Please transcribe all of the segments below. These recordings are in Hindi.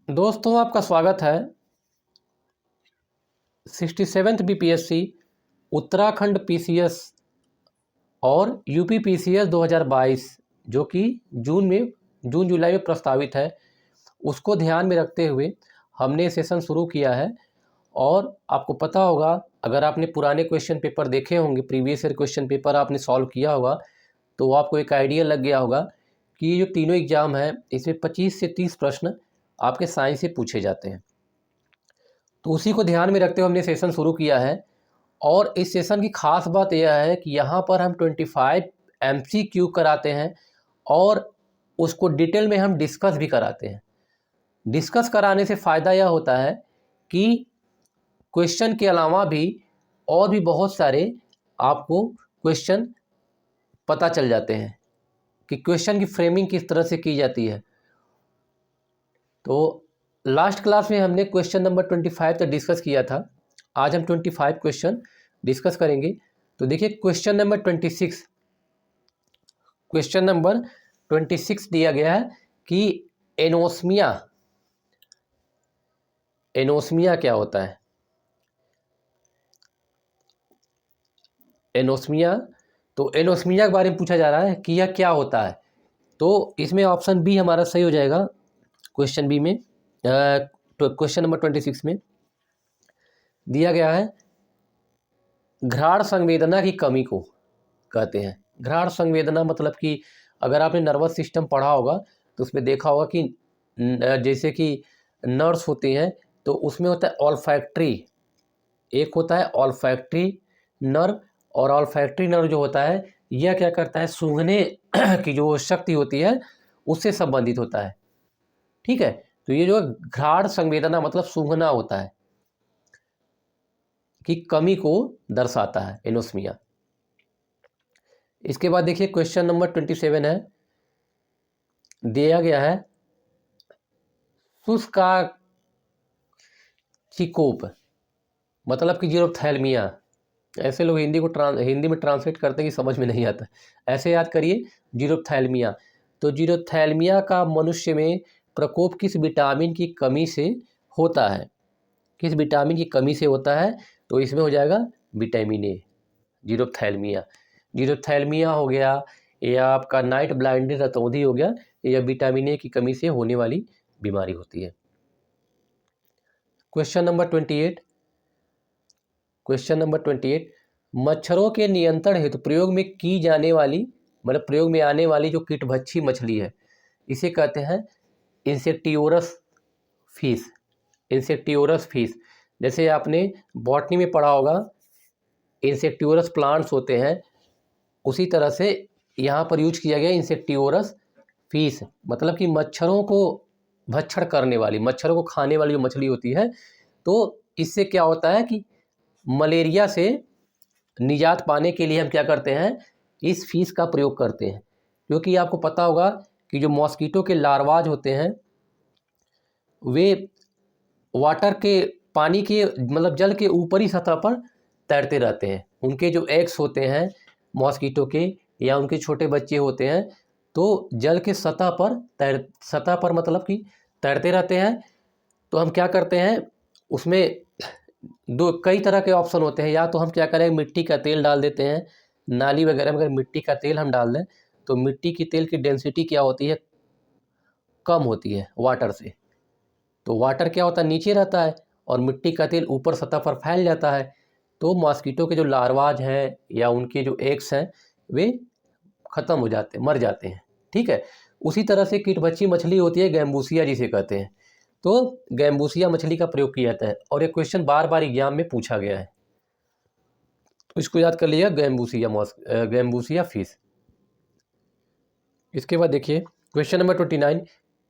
दोस्तों, आपका स्वागत है 67th बीपीएससी उत्तराखंड पीसीएस और यूपी पीसीएस 2022 जो कि जून जुलाई में प्रस्तावित है, उसको ध्यान में रखते हुए हमने सेशन शुरू किया है। और आपको पता होगा, अगर आपने पुराने क्वेश्चन पेपर देखे होंगे, प्रीवियस ईयर क्वेश्चन पेपर आपने सॉल्व किया होगा, तो आपको एक आइडिया लग गया होगा कि ये जो तीनों एग्ज़ाम है इसमें 25 से 30 प्रश्न आपके साइंस से पूछे जाते हैं। तो उसी को ध्यान में रखते हुए हमने सेशन शुरू किया है। और इस सेशन की ख़ास बात यह है कि यहाँ पर हम 25 MCQ कराते हैं और उसको डिटेल में हम डिस्कस भी कराते हैं। डिस्कस कराने से फ़ायदा यह होता है कि क्वेश्चन के अलावा भी और भी बहुत सारे आपको क्वेश्चन पता चल जाते हैं कि क्वेश्चन की फ्रेमिंग किस तरह से की जाती है। तो लास्ट क्लास में हमने क्वेश्चन नंबर 25 तक डिस्कस किया था। आज हम 25 क्वेश्चन डिस्कस करेंगे। तो देखिए, क्वेश्चन नंबर 26 दिया गया है कि एनोस्मिया क्या होता है। एनोस्मिया के बारे में पूछा जा रहा है कि यह क्या होता है। तो इसमें ऑप्शन बी हमारा सही हो जाएगा। क्वेश्चन बी में क्वेश्चन नंबर 26 में दिया गया है, घ्राण संवेदना की कमी को कहते हैं। घ्राण संवेदना मतलब कि अगर आपने नर्वस सिस्टम पढ़ा होगा तो उसमें देखा होगा कि जैसे कि नर्व्स होती हैं, तो उसमें होता है ऑल्फैक्ट्री, एक होता है ऑल्फैक्ट्री नर्व। और ऑल्फैक्ट्री नर्व जो होता है यह क्या करता है, सूंघने की जो शक्ति होती है उससे संबंधित होता है। ठीक है, तो ये जो घ्राण संवेदना मतलब सूंघना होता है की कमी को दर्शाता है एनोस्मिया। इसके बाद देखिए, क्वेश्चन नंबर 27 है, दिया गया है शुष्काचिकोप मतलब कि जीरोप्थैल्मिया। ऐसे लोग हिंदी में ट्रांसलेट करते हैं कि समझ में नहीं आता। ऐसे याद करिए, जीरोप्थैल्मिया। तो जीरोप्थैल्मिया का मनुष्य में प्रकोप किस विटामिन की कमी से होता है? किस विटामिन की कमी से होता है? तो इसमें हो जाएगा विटामिन ए। जीरोप्थैल्मिया हो गया, या आपका नाइट ब्लाइंडनेस रतौंधी हो गया, या विटामिन ए की कमी से होने वाली बीमारी होती है। क्वेश्चन नंबर 28, मच्छरों के नियंत्रण हेतु प्रयोग में की जाने वाली मतलब प्रयोग में आने वाली जो कीटभक्षी मछली है, इसे कहते हैं इंसेक्टियोरस फिश। जैसे आपने बॉटनी में पढ़ा होगा, इंसेक्टियोरस प्लांट्स होते हैं, उसी तरह से यहाँ पर यूज किया गया इंसेक्टियोरस फिश, मतलब कि मच्छरों को भक्षण करने वाली, मच्छरों को खाने वाली जो मछली होती है। तो इससे क्या होता है कि मलेरिया से निजात पाने के लिए हम क्या करते हैं, इस फिश का प्रयोग करते हैं। क्योंकि आपको पता होगा कि जो मॉस्किटो के लार्वाज होते हैं वे वाटर के पानी के मतलब जल के ऊपरी सतह पर तैरते रहते हैं। उनके जो एग्स होते हैं मॉस्किटो के, या उनके छोटे बच्चे होते हैं, तो जल के सतह पर मतलब कि तैरते रहते हैं। तो हम क्या करते हैं, उसमें कई तरह के ऑप्शन होते हैं। या तो हम क्या करें, मिट्टी का तेल डाल देते हैं। नाली वगैरह में अगर मिट्टी का तेल हम डाल दें तो मिट्टी की तेल की डेंसिटी क्या होती है, कम होती है वाटर से। तो वाटर क्या होता है, नीचे रहता है, और मिट्टी का तेल ऊपर सतह पर फैल जाता है। तो मॉस्किटो के जो लार्वाज हैं या उनके जो एग्स हैं वे ख़त्म हो जाते हैं, मर जाते हैं। ठीक है, उसी तरह से कीटभक्षी मछली होती है गैम्बूसिया जिसे कहते हैं। तो गैम्बूसिया मछली का प्रयोग किया जाता है, और ये क्वेश्चन बार बार एग्जाम में पूछा गया है, तो इसको याद कर लिया, गैम्बूसिया फिश। इसके बाद देखिए, क्वेश्चन नंबर 29,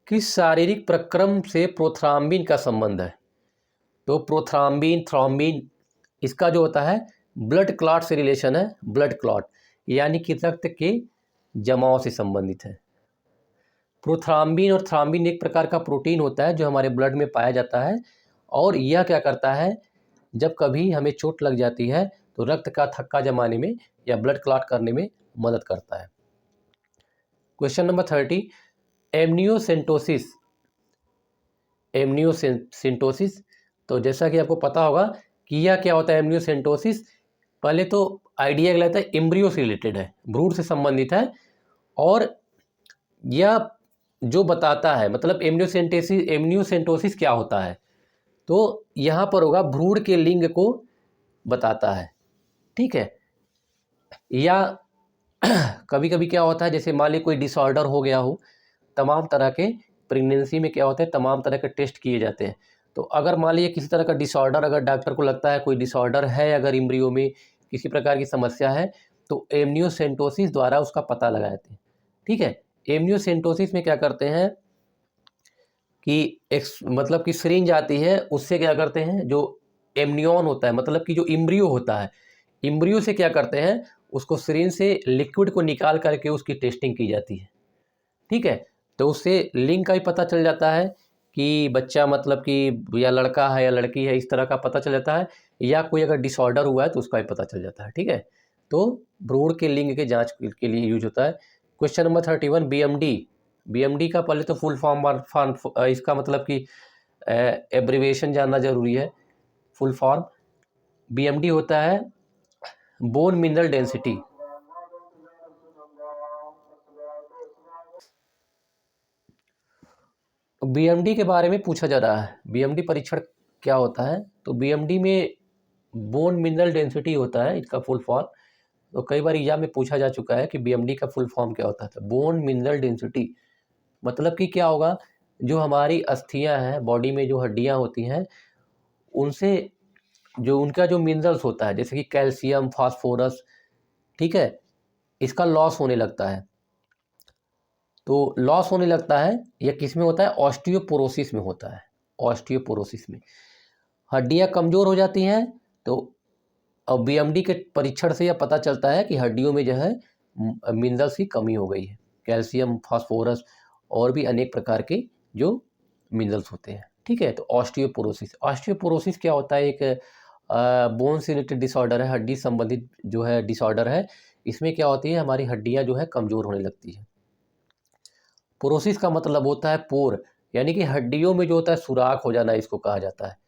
किस शारीरिक प्रक्रम से प्रोथ्राम्बिन का संबंध है? तो थ्रोम्बिन इसका जो होता है ब्लड क्लॉट से रिलेशन है। ब्लड क्लॉट यानी कि रक्त के जमाव से संबंधित है। प्रोथ्राम्बिन और थ्रोम्बिन एक प्रकार का प्रोटीन होता है जो हमारे ब्लड में पाया जाता है, और यह क्या करता है, जब कभी हमें चोट लग जाती है तो रक्त का थक्का जमाने में या ब्लड क्लॉट करने में मदद करता है। Question number 30, amniocentesis amniocentesis. तो जैसा कि आपको पता होगा कि यह क्या होता है एमनियोसेंटोसिस, पहले तो आइडिया क्या है, एम्ब्रियो से रिलेटेड है, भ्रूण से संबंधित है। और यह जो बताता है मतलब एमनियोसेंटोसिस क्या होता है, तो यहाँ पर होगा भ्रूण के लिंग को बताता है, ठीक है। या कभी कभी क्या होता है, जैसे मान ली कोई डिसऑर्डर हो गया हो, तमाम तरह के प्रेगनेंसी में क्या होता है तमाम तरह के टेस्ट किए जाते हैं। तो अगर मान लीजिए किसी तरह का डिसऑर्डर, अगर डॉक्टर को लगता है कोई डिसऑर्डर है, अगर एम्ब्रियो में किसी प्रकार की समस्या है, तो एमनियोसेंटोसिस द्वारा उसका पता लगाते हैं, ठीक है। एमनियोसेंटोसिस में क्या करते हैं कि मतलब कि सिरिंज आती है, उससे क्या करते हैं जो एमनियन होता है, मतलब कि जो एम्ब्रियो होता है, एम्ब्रियो से क्या करते हैं उसको सिरिंज से लिक्विड को निकाल करके उसकी टेस्टिंग की जाती है, ठीक है। तो उससे लिंग का भी पता चल जाता है कि बच्चा मतलब कि या लड़का है या लड़की है, इस तरह का पता चल जाता है। या कोई अगर डिसऑर्डर हुआ है तो उसका भी पता चल जाता है, ठीक है। तो भ्रूण के लिंग के जांच के लिए यूज होता है। Question number 31, BMD. बीएमडी का पहले तो फुल फॉर्म इसका मतलब कि एब्रीविएशन जानना जरूरी है। फुल फॉर्म बीएमडी होता है बोन मिनरल डेंसिटी। बीएमडी के बारे में पूछा जा रहा है, बीएमडी परीक्षण क्या होता है, तो बीएमडी में बोन मिनरल डेंसिटी होता है इसका फुल फॉर्म। तो कई बार एग्जाम में पूछा जा चुका है कि बीएमडी का फुल फॉर्म क्या होता है, तो बोन मिनरल डेंसिटी मतलब कि क्या होगा, जो हमारी अस्थियां हैं, बॉडी में जो हड्डियां होती हैं, उनसे जो उनका जो मिनरल्स होता है, जैसे कि कैल्शियम, फास्फोरस, ठीक है, इसका लॉस होने लगता है। तो लॉस होने लगता है, यह किस में होता है, ऑस्टियोपोरोसिस में होता है। ऑस्टियोपोरोसिस में हड्डियां कमज़ोर हो जाती हैं। तो अब बीएमडी के परीक्षण से यह पता चलता है कि हड्डियों में जो है मिनरल्स की कमी हो गई है, कैल्शियम, फास्फोरस और भी अनेक प्रकार के जो मिनरल्स होते हैं, ठीक है। तो ऑस्टियोपोरोसिस, ऑस्टियोपोरोसिस क्या होता है, एक बोन से रिलेटेड डिसऑर्डर है, हड्डी संबंधित जो है डिसऑर्डर है। इसमें क्या होती है, हमारी हड्डियां जो है कमज़ोर होने लगती है। पोरोसिस का मतलब होता है पोर, यानी कि हड्डियों में जो होता है सुराख हो जाना, इसको कहा जाता है।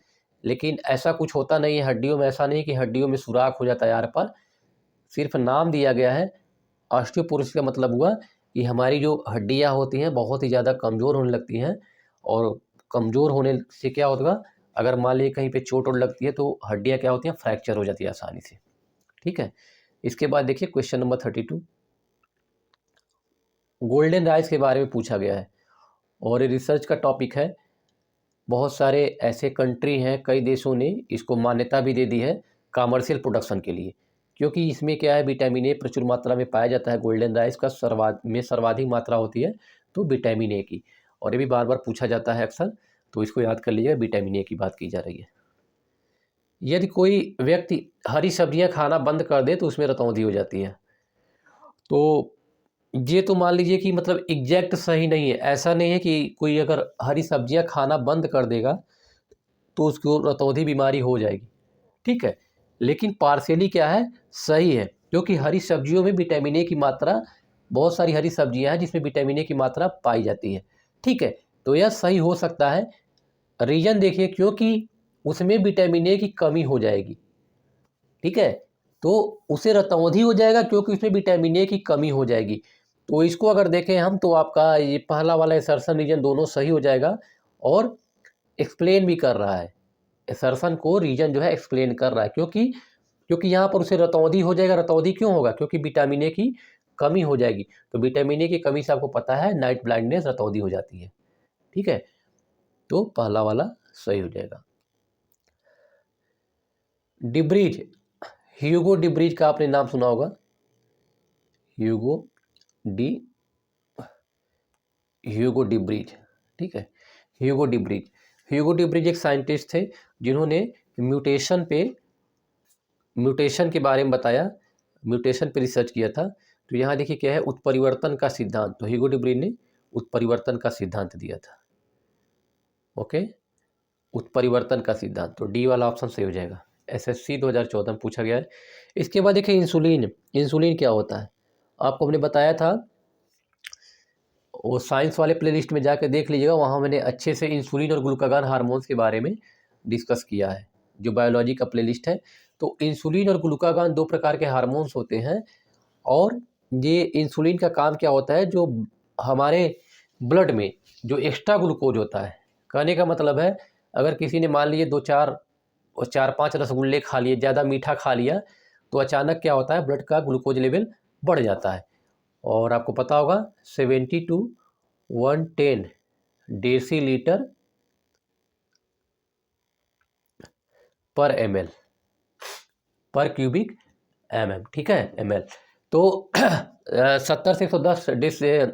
लेकिन ऐसा कुछ होता नहीं है हड्डियों में, ऐसा नहीं कि हड्डियों में सुराख हो जाता है यार, पर सिर्फ नाम दिया गया है। ऑस्टियोपोरोसिस का मतलब हुआ कि हमारी जो हड्डियां होती हैं बहुत ही ज़्यादा कमज़ोर होने लगती हैं। और कमज़ोर होने से क्या होगा, अगर मान लीजिए कहीं पे चोट वोट लगती है तो हड्डियां क्या होती हैं, फ्रैक्चर हो जाती है आसानी से, ठीक है। इसके बाद देखिए क्वेश्चन नंबर 32, गोल्डन राइस के बारे में पूछा गया है और ये रिसर्च का टॉपिक है। बहुत सारे ऐसे कंट्री हैं, कई देशों ने इसको मान्यता भी दे दी है कमर्शियल प्रोडक्शन के लिए, क्योंकि इसमें क्या है, विटामिन ए प्रचुर मात्रा में पाया जाता है। गोल्डन राइस का सर्वाधिक मात्रा होती है तो विटामिन ए की, और ये भी बार बार पूछा जाता है अक्सर, तो इसको याद कर लीजिएगा, विटामिन ए की बात की जा रही है। यदि कोई व्यक्ति हरी सब्जियां खाना बंद कर दे तो उसमें रतौंधी हो जाती है। तो ये तो मान लीजिए कि मतलब एग्जैक्ट सही नहीं है, ऐसा नहीं है कि कोई अगर हरी सब्जियां खाना बंद कर देगा तो उसको रतौंधी बीमारी हो जाएगी, ठीक है। लेकिन पार्शियली क्या है, सही है, क्योंकि हरी सब्जियों में विटामिन ए की मात्रा, बहुत सारी हरी सब्जियां हैं जिसमें विटामिन ए की मात्रा पाई जाती है, ठीक है। तो यह सही हो सकता है। रीजन देखिए, क्योंकि उसमें विटामिन ए की कमी हो जाएगी, ठीक है। तो उसे रतौंधी हो जाएगा क्योंकि उसमें विटामिन ए की कमी हो जाएगी। तो इसको अगर देखें हम, तो आपका ये पहला वाला असर्शन रीजन दोनों सही हो जाएगा, और एक्सप्लेन भी कर रहा है, असर्शन को रीजन जो है एक्सप्लेन कर रहा है, क्योंकि क्योंकि यहाँ पर उसे रतौंधी हो जाएगा। रतौंधी क्यों होगा, क्योंकि विटामिन ए की कमी हो जाएगी। तो विटामिन ए की कमी से आपको पता है नाइट ब्लाइंडनेस, रतौंधी हो जाती है, ठीक है। तो पहला वाला सही हो जाएगा। डिब्रीज, ह्यूगो डिब्रीज का आपने नाम सुना होगा, ह्यूगो डी ह्यूगो डिब्रीज, ठीक है। ह्यूगो डिब्रीज, ह्यूगो डिब्रीज एक साइंटिस्ट थे जिन्होंने म्यूटेशन के बारे में बताया, म्यूटेशन पे रिसर्च किया था। तो यहाँ देखिए क्या है, उत्परिवर्तन का सिद्धांत, तो ह्यूगो डिब्रीज ने उत्परिवर्तन का सिद्धांत दिया था, ओके। उत्परिवर्तन का सिद्धांत, तो डी वाला ऑप्शन सही हो जाएगा। एसएससी 2014 में पूछा गया है। इसके बाद देखिए इंसुलिन, इंसुलिन क्या होता है, आपको हमने बताया था वो साइंस वाले प्लेलिस्ट में जाकर देख लीजिएगा, वहाँ मैंने अच्छे से इंसुलिन और ग्लूकागॉन हार्मोन्स के बारे में डिस्कस किया है, जो बायोलॉजी का प्लेलिस्ट है। तो इंसुलिन और ग्लूकागॉन 2 प्रकार के हार्मोन्स होते हैं, और ये इंसुलिन का काम क्या होता है, जो हमारे ब्लड में जो एक्स्ट्रा ग्लूकोज होता है, कहने का मतलब है अगर किसी ने मान लीजिए 4-5 रसगुल्ले खा लिए, ज़्यादा मीठा खा लिया, तो अचानक क्या होता है, ब्लड का ग्लूकोज लेवल बढ़ जाता है। और आपको पता होगा 70 to 110 डेसीलीटर पर ml पर क्यूबिक mm, ठीक है, ml। तो 70 से 110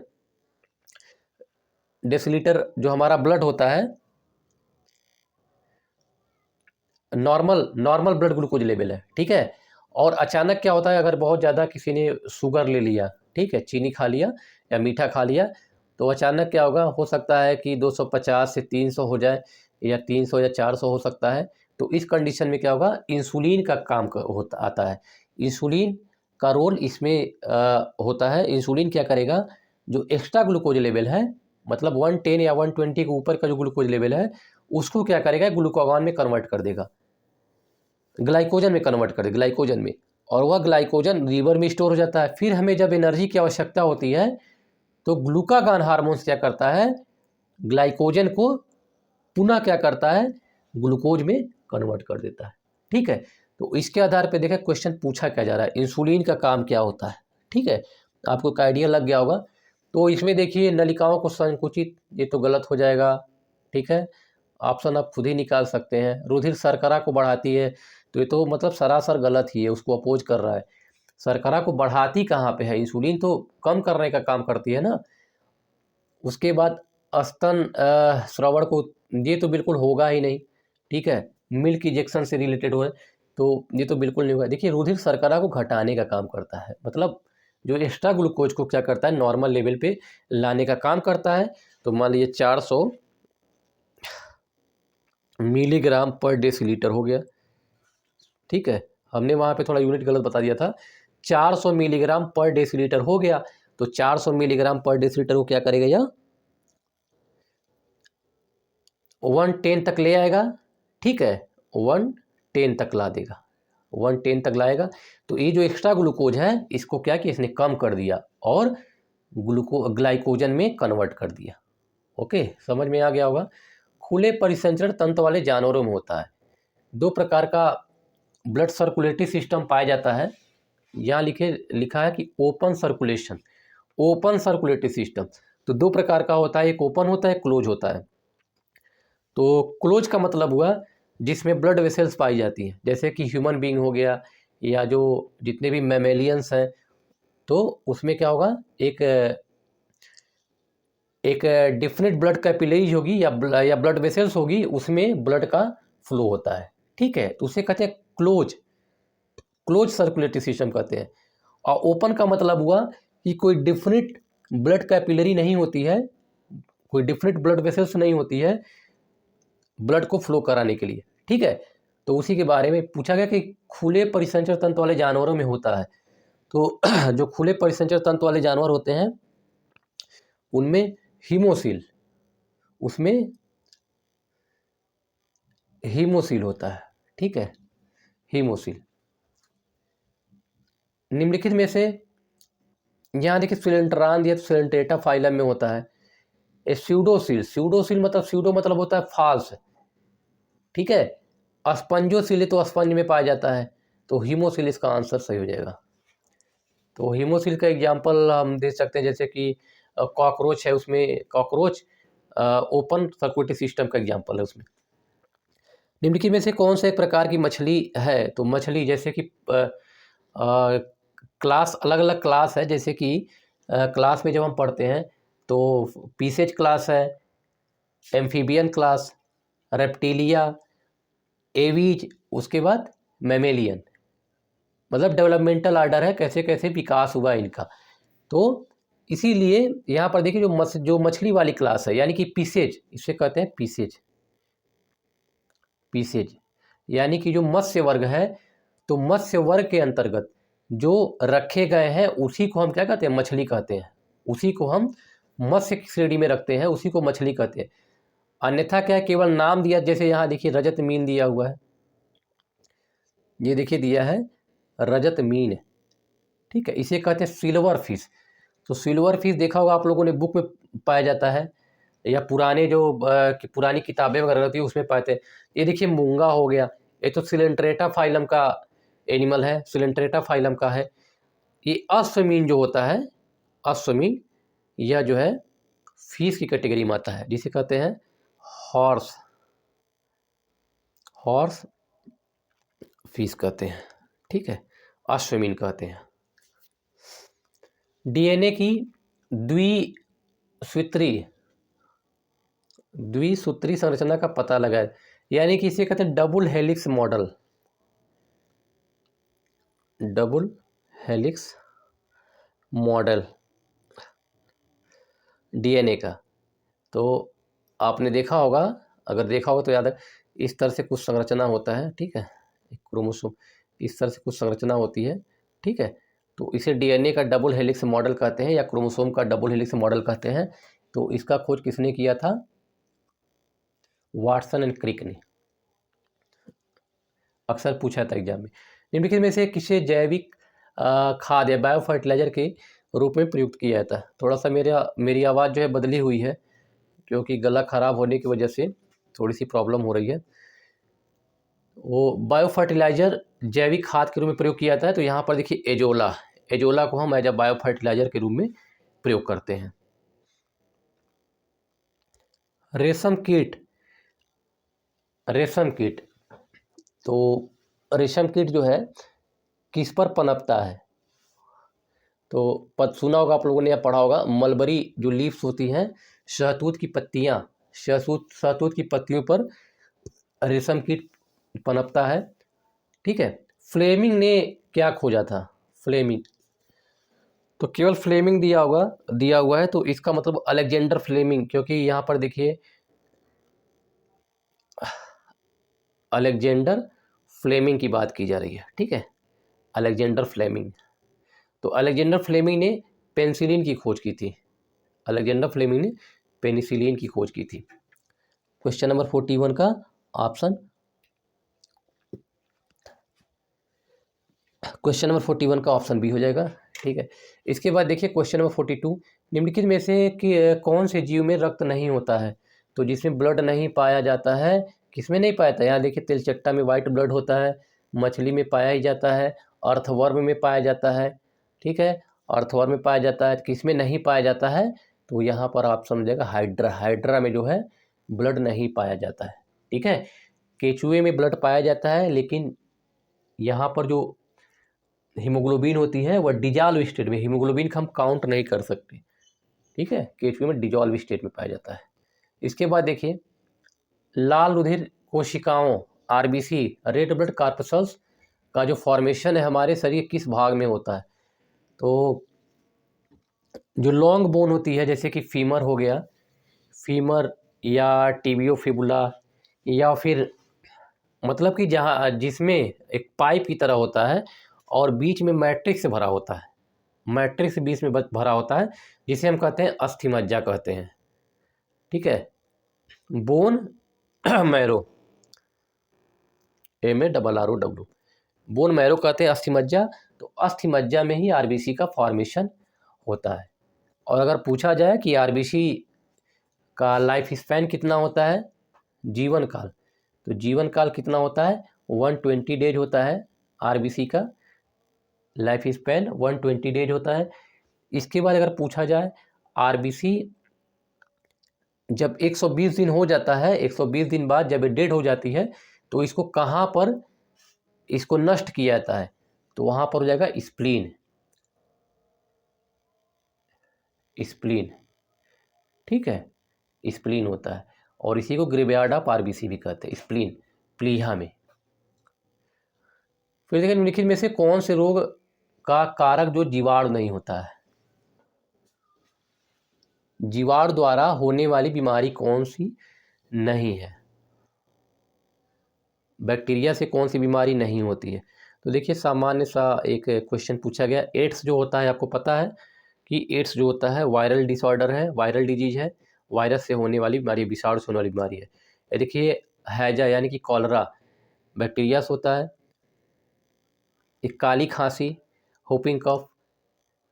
डेसीलीटर जो हमारा ब्लड होता है, नॉर्मल ब्लड ग्लूकोज लेवल है, ठीक है। और अचानक क्या होता है, अगर बहुत ज़्यादा किसी ने शुगर ले लिया, ठीक है, चीनी खा लिया या मीठा खा लिया, तो अचानक क्या होगा, हो सकता है कि 250 से 300 हो जाए, या 300 या 400 हो सकता है। तो इस कंडीशन में क्या होगा, इंसुलिन का काम आता है। इंसुलिन का रोल इसमें होता है। इंसुलिन क्या करेगा, जो एक्स्ट्रा ग्लूकोज लेवल है, मतलब 110 या 120 के ऊपर का जो ग्लूकोज लेवल है, उसको क्या करेगा, ग्लूकागॉन में कन्वर्ट कर देगा, ग्लाइकोजन में कन्वर्ट कर देगा, ग्लाइकोजन में। और वह ग्लाइकोजन लीवर में स्टोर हो जाता है। फिर हमें जब एनर्जी की आवश्यकता होती है, तो ग्लूकागॉन हार्मोन्स क्या करता है, ग्लाइकोजन को पुनः क्या करता है, ग्लूकोज में कन्वर्ट कर देता है, ठीक है। तो इसके आधार पे देखें क्वेश्चन पूछा क्या जा रहा है, इंसुलिन का काम क्या होता है, ठीक है, आपको एक आइडिया लग गया होगा। तो इसमें देखिए नलिकाओं को संकुचित, ये तो गलत हो जाएगा, ठीक है, ऑप्शन आप खुद ही निकाल सकते हैं। रुधिर शर्करा को बढ़ाती है, तो ये तो मतलब सरासर गलत ही है, उसको अपोज कर रहा है। शर्करा को बढ़ाती कहाँ पे है, इंसुलिन तो कम करने का काम करती है ना। उसके बाद स्तन श्रवण को, ये तो बिल्कुल होगा ही नहीं, ठीक है, मिल्क इंजेक्शन से रिलेटेड हो, तो ये तो बिल्कुल नहीं होगा। देखिए रुधिर शर्करा को घटाने का काम करता है, मतलब जो एक्स्ट्रा ग्लूकोज को क्या करता है, नॉर्मल लेवल पे लाने का काम करता है। तो मान लीजिए 400 मिलीग्राम पर डेसीलीटर हो गया, ठीक है, हमने वहाँ पे थोड़ा यूनिट गलत बता दिया था, 400 मिलीग्राम पर डेसीलीटर हो गया। तो 400 मिलीग्राम पर डेसीलीटर को क्या करेगा, यह 110 तक ले आएगा, ठीक है, 110 तक ला देगा, 110 तक लाएगा। तो ये जो एक्स्ट्रा ग्लूकोज है, इसको क्या किया, इसने कम कर दिया और ग्लाइकोजन में कन्वर्ट कर दिया। ओके, समझ में आ गया होगा। खुले परिसंचरण तंत्र वाले जानवरों में होता है। 2 प्रकार का ब्लड सर्कुलेटरी सिस्टम पाया जाता है। यहाँ लिखा है कि open circulation, open circulatory system. तो 2 प्रकार का होता है, एक ओपन होता है, क्लोज होता है। तो क्लोज का मतलब हुआ जिसमें ब्लड वेसल्स पाई जाती हैं, जैसे कि ह्यूमन बीइंग हो गया, या जो जितने भी मैमेलियंस हैं, तो उसमें क्या होगा, एक डिफरेंट ब्लड कैपिलरीज होगी या ब्लड वेसल्स होगी, उसमें ब्लड का फ्लो होता है, ठीक है, तो उसे कहते हैं क्लोज सर्कुलेटरी सिस्टम कहते हैं। और ओपन का मतलब हुआ कि कोई डिफरेंट ब्लड कैपिलरी नहीं होती है, कोई डिफरेंट ब्लड वेसल्स नहीं होती है ब्लड को फ्लो कराने के लिए, ठीक है। तो उसी के बारे में पूछा गया कि खुले परिसंचरण तंत्र वाले जानवरों में होता है। तो जो खुले परिसंचरण तंत्र वाले जानवर होते हैं, उनमें हीमोसिल, उसमें हीमोसिल होता है, ठीक है, हीमोसिल। निम्नलिखित में से, यहाँ देखिए सिलेंट्रान दिया, तो सिलेंट्रेटा फाइलम में होता है। स्यूडोसिल मतलब, स्यूडो मतलब होता है फॉल्स, ठीक है। अस्पंजोसिल तो अस्पंज में पाया जाता है, तो हीमोसिल इसका आंसर सही हो जाएगा। तो हीमोसिल का एग्जाम्पल हम दे सकते हैं, जैसे कि कॉकरोच है, उसमें कॉकरोच ओपन सर्कुलेटरी सिस्टम का एग्जाम्पल है उसमें। निम्नलिखित में से कौन सा एक प्रकार की मछली है, तो मछली जैसे कि क्लास, अलग अलग क्लास है, जैसे कि क्लास में जब हम पढ़ते हैं तो पीसेज क्लास है, एम्फीबियन क्लास, रेप्टिलिया, एवीज, उसके बाद मैमेलियन, मतलब डेवलपमेंटल आर्डर है, कैसे कैसे विकास हुआ इनका। तो इसीलिए यहाँ पर देखिए जो मछली वाली क्लास है, यानी कि पीसेज, इसे कहते हैं पीसेज, यानी कि जो मत्स्य वर्ग है, तो मत्स्य वर्ग के अंतर्गत जो रखे गए हैं, उसी को हम क्या कहते हैं, मछली कहते हैं, उसी को हम मत्स्य की श्रेणी में रखते हैं उसी को मछली कहते हैं। अन्यथा क्या है, केवल नाम दिया, जैसे यहाँ देखिए रजत मीन दिया हुआ है, ये देखिए दिया है रजत मीन, ठीक है, इसे कहते हैं सिल्वर फिश। तो सिल्वर फिश देखा होगा आप लोगों ने, बुक में पाया जाता है या पुराने जो पुरानी किताबें वगैरह रहती है उसमें पाते हैं। ये देखिए मूंगा हो गया, ये तो सिलेंट्रेटा फाइलम का एनिमल है, सिलेंट्रेटा फाइलम का है। ये अश्वमीन जो होता है, अश्वमीन, यह जो है फिश की कैटेगरी में आता है, जिसे कहते हैं हॉर्स, हॉर्स फिश कहते हैं, ठीक है, अश्वमीन कहते हैं। डीएनए की द्विसूत्री संरचना का पता लगाए, यानी कि इसे कहते हैं double helix model, double helix model DNA का। तो आपने देखा होगा, अगर देखा होगा तो याद है, इस तरह से कुछ संरचना होता है, ठीक है, क्रोमोसोम इस तरह से कुछ संरचना होती है, ठीक है। तो इसे डीएनए का डबल हेलिक्स मॉडल कहते हैं या क्रोमोसोम का डबल हेलिक्स मॉडल कहते हैं। तो इसका खोज किसने किया था? वाटसन एंड क्रिक ने, अक्सर पूछा था एग्जाम में। निम्नलिखित में से किसे जैविक खाद या बायो फर्टिलाइजर के रूप में प्रयुक्त किया जाता है? थोड़ा सा मेरी आवाज़ जो है बदली हुई है, क्योंकि गला खराब होने की वजह से थोड़ी सी प्रॉब्लम हो रही है। वो बायो फर्टिलाइजर जैविक खाद के रूप में प्रयोग किया जाता है। तो यहाँ पर देखिए एजोला, एजोला को हम एज अ बायो फर्टिलाइजर के रूप में प्रयोग करते हैं। रेशम कीट, रेशम कीट, तो रेशम कीट जो है किस पर पनपता है? तो सुना होगा आप लोगों ने या पढ़ा होगा, मलबरी जो लीव्स होती हैं, शहतूत की पत्तियां, शहतूत की पत्तियों पर रेशम कीट पनपता है, ठीक है। फ्लेमिंग ने क्या खोजा था? फ्लेमिंग, तो केवल फ्लेमिंग दिया हुआ है, तो इसका मतलब अलेक्जेंडर फ्लेमिंग, क्योंकि यहाँ पर देखिए अलेक्जेंडर फ्लेमिंग की बात की जा रही है, ठीक है, अलेक्जेंडर फ्लेमिंग। तो अलेक्जेंडर फ्लेमिंग ने पेनिसिलिन की खोज की थी, अलेक्जेंडर फ्लेमिंग ने पेनिसिलिन की खोज की थी। क्वेश्चन नंबर 41 का ऑप्शन, क्वेश्चन नंबर 41 का ऑप्शन बी हो जाएगा, ठीक है। इसके बाद देखिए क्वेश्चन नंबर 42, निम्नलिखित में से कि कौन से जीव में रक्त नहीं होता है? तो जिसमें ब्लड नहीं पाया जाता है, किसमें नहीं पाया जाता? यहाँ देखिए तिलचट्टा में वाइट ब्लड होता है, मछली में पाया ही जाता है, अर्थवर्म में पाया जाता है, ठीक है, अर्थवर्म में पाया जाता है। किसमें नहीं पाया जाता है? तो यहाँ पर आप समझिएगा हाइड्रा, हाइड्रा में जो है ब्लड नहीं पाया जाता है, ठीक है। केचुए में ब्लड पाया जाता है, लेकिन यहाँ पर जो हीमोग्लोबिन होती है वह डिजॉल्व स्टेट में, हीमोग्लोबिन का हम काउंट नहीं कर सकते, ठीक है, केचुए में डिजॉल्व स्टेट में पाया जाता है। इसके बाद देखिए लाल रुधिर कोशिकाओं, आरबीसी, रेड ब्लड कॉर्पसल्स का जो फॉर्मेशन है हमारे शरीर किस भाग में होता है? तो जो लॉन्ग बोन होती है, जैसे कि फीमर हो गया, फीमर या टिबियो फिबुला, या फिर मतलब कि जहाँ जिसमें एक पाइप की तरह होता है और बीच में मैट्रिक्स भरा होता है, मैट्रिक्स बीच में भरा होता है, जिसे हम कहते हैं अस्थिमज्जा कहते हैं, ठीक है। Bone marrow, MARROW, bone marrow कहते हैं अस्थिमज्जा। तो अस्थिमज्जा में ही आरबीसी का फॉर्मेशन होता है। और अगर पूछा जाए कि आरबीसी का लाइफ स्पैन कितना होता है, जीवन काल, तो जीवन काल कितना होता है? 120 डेज होता है, आरबीसी का लाइफ स्पैन 120 डेज होता है। इसके बाद अगर पूछा जाए आरबीसी जब 120 दिन हो जाता है, 120 दिन बाद जब ये डेड हो जाती है, तो इसको कहाँ पर इसको नष्ट किया जाता है? तो वहाँ पर हो जाएगा स्प्लीन, स्प्लीन, ठीक है, स्प्लीन होता है। और इसी को ग्रेवयार्ड ऑफ आरबीसी भी कहते हैं, स्प्लीन, प्लीहा में। फिर देखिए निम्नलिखित में से कौन से रोग का कारक जो जीवाणु नहीं होता है? जीवाणु द्वारा होने वाली बीमारी कौन सी नहीं है? बैक्टीरिया से कौन सी बीमारी नहीं होती है? तो देखिए सामान्य सा एक क्वेश्चन पूछा गया, एड्स जो होता है आपको पता है कि एड्स जो होता है वायरल डिसऑर्डर है, वायरल डिजीज है, वायरस से होने वाली बीमारी, विषाणु से होने वाली बीमारी है। ये देखिए हैजा यानी कि कॉलरा बैक्टीरिया से होता है। एक काली खांसी, होपिंग कफ,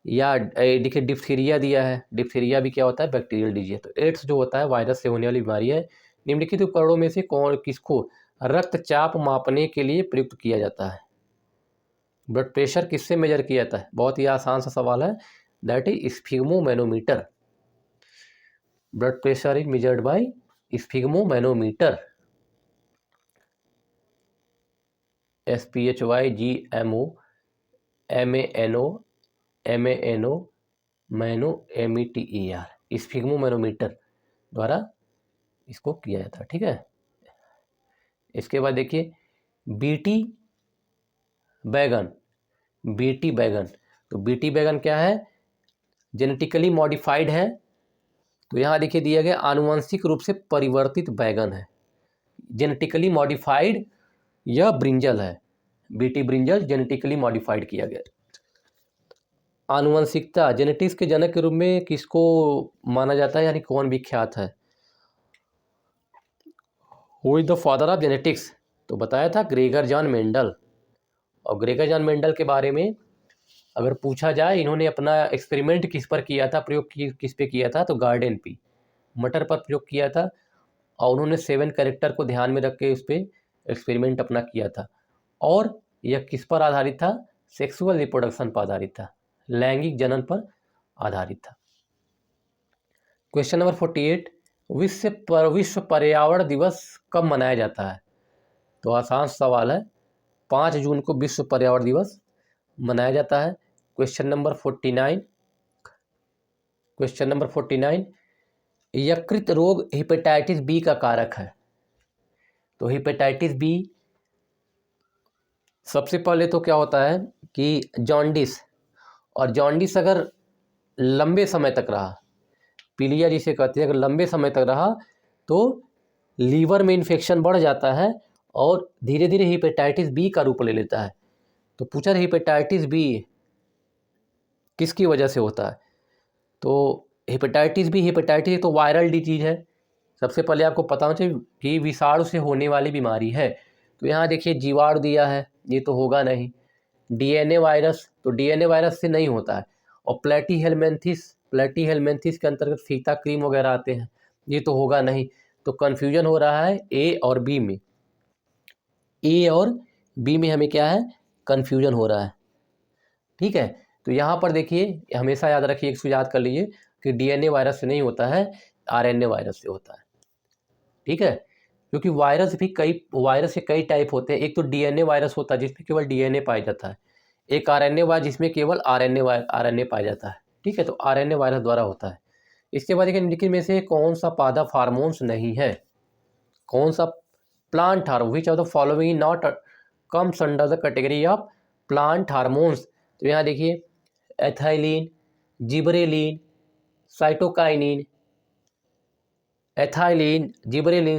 या देखिए डिप्थीरिया दिया है, डिप्थीरिया भी क्या होता है, बैक्टीरियल डिजीज है। तो एड्स जो होता है वायरस से होने वाली बीमारी है। निम्नलिखित उपकरणों में से कौन किसको रक्तचाप मापने के लिए प्रयुक्त किया जाता है? ब्लड प्रेशर किससे मेजर किया जाता है? बहुत ही आसान सा सवाल है, that is sphygmomanometer. Blood pressure is measured by sphygmomanometer, SPHYGMO MANO मैनो METER, sphygmomanometer द्वारा इसको किया जाता है। ठीक है, इसके बाद देखिए बीटी बैगन। बीटी बैगन, तो बीटी बैगन क्या है, जेनेटिकली मॉडिफाइड है। तो यहाँ देखिए दिया गया आनुवंशिक रूप से परिवर्तित बैगन है, जेनेटिकली मॉडिफाइड यह ब्रिंजल है। बीटी ब्रिंजल जेनेटिकली मॉडिफाइड किया गया। आनुवंशिकता, जेनेटिक्स के जनक के रूप में किसको माना जाता है, यानी कौन विख्यात है? Who is the father of genetics? तो बताया था ग्रेगर जॉन मेंडल। और ग्रेगर जॉन मेंडल के बारे में अगर पूछा जाए, इन्होंने अपना एक्सपेरिमेंट किस पर किया था, प्रयोग किस पे किया था, तो गार्डन पी, मटर पर प्रयोग किया था। और उन्होंने 7 कैरेक्टर को ध्यान में रख के उस पर एक्सपेरिमेंट अपना किया था। और यह किस पर आधारित था? सेक्सुअल रिप्रोडक्शन पर आधारित था, लैंगिक जनन पर आधारित था। क्वेश्चन नंबर 48, विश्व पर्यावरण दिवस कब मनाया जाता है? तो आसान सवाल है, 5 जून को विश्व पर्यावरण दिवस मनाया जाता है। क्वेश्चन नंबर 49, यकृत रोग हेपेटाइटिस बी का कारक है। तो हेपेटाइटिस बी सबसे पहले तो क्या होता है कि जॉन्डिस, और जॉन्डिस अगर लंबे समय तक रहा, पीलिया जिसे कहते हैं, अगर लंबे समय तक रहा तो लीवर में इन्फेक्शन बढ़ जाता है और धीरे धीरे हेपेटाइटिस बी का रूप ले लेता है। तो पूछा हेपेटाइटिस बी किसकी वजह से होता है? तो हेपेटाइटिस तो वायरल डिजीज है। सबसे पहले आपको पता होना चाहिए कि विषाणु से होने वाली बीमारी है। तो यहाँ देखिए जीवाणु दिया है, ये तो होगा नहीं। डीएनए वायरस, तो डीएनए वायरस से नहीं होता है। और प्लेटी हेलमिंथेस के अंतर्गत फीता क्रीम वगैरह आते हैं, ये तो होगा नहीं। तो कन्फ्यूजन हो रहा है ए और बी में। ए और बी में हमें क्या है, कन्फ्यूजन हो रहा है। ठीक है, तो यहाँ पर देखिए हमेशा याद रखिए, एक याद कर लीजिए कि डीएनए वायरस से नहीं होता है, आरएनए वायरस से होता है। ठीक है, क्योंकि वायरस के कई टाइप होते हैं। एक तो डीएनए वायरस होता है जिसमें केवल डीएनए पाया जाता है, एक आरएनए वायरस जिसमें केवल आरएनए पाया जाता है। ठीक है, तो आरएनए वायरस द्वारा होता है। इसके बाद देखिए निम्नलिखित में से कौन सा पादप हार्मोन्स नहीं है? कौन सा plant hormone, which of the following not comes under the category of plant hormones? तो यहाँ देखिए ethylene, gibberellin, cytokinin,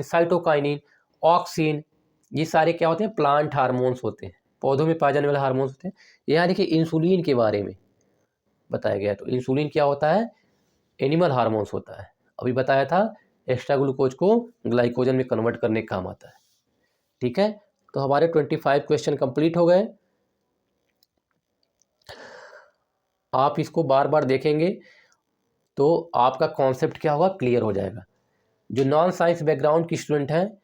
cytokinin, auxin, ये सारे क्या होते हैं, प्लांट हार्मोन्स होते हैं, पौधों में पाए जाने वाले हार्मोन्स होते हैं। यहाँ देखिए इंसुलिन के बारे में बताया गया। तो इंसुलिन क्या होता है, एनिमल हार्मोन्स होता है। अभी बताया था एक्स्ट्रा ग्लूकोज को ग्लाइकोजन में कन्वर्ट करने का काम आता है। ठीक है, तो हमारे 25 क्वेश्चन कंप्लीट हो गए। आप इसको बार बार देखेंगे तो आपका कॉन्सेप्ट क्या होगा, क्लियर हो जाएगा। जो नॉन साइंस बैकग्राउंड की स्टूडेंट हैं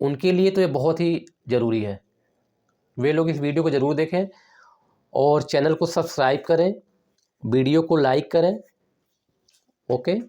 उनके लिए तो ये बहुत ही ज़रूरी है, वे लोग इस वीडियो को ज़रूर देखें और चैनल को सब्सक्राइब करें, वीडियो को लाइक करें। ओके।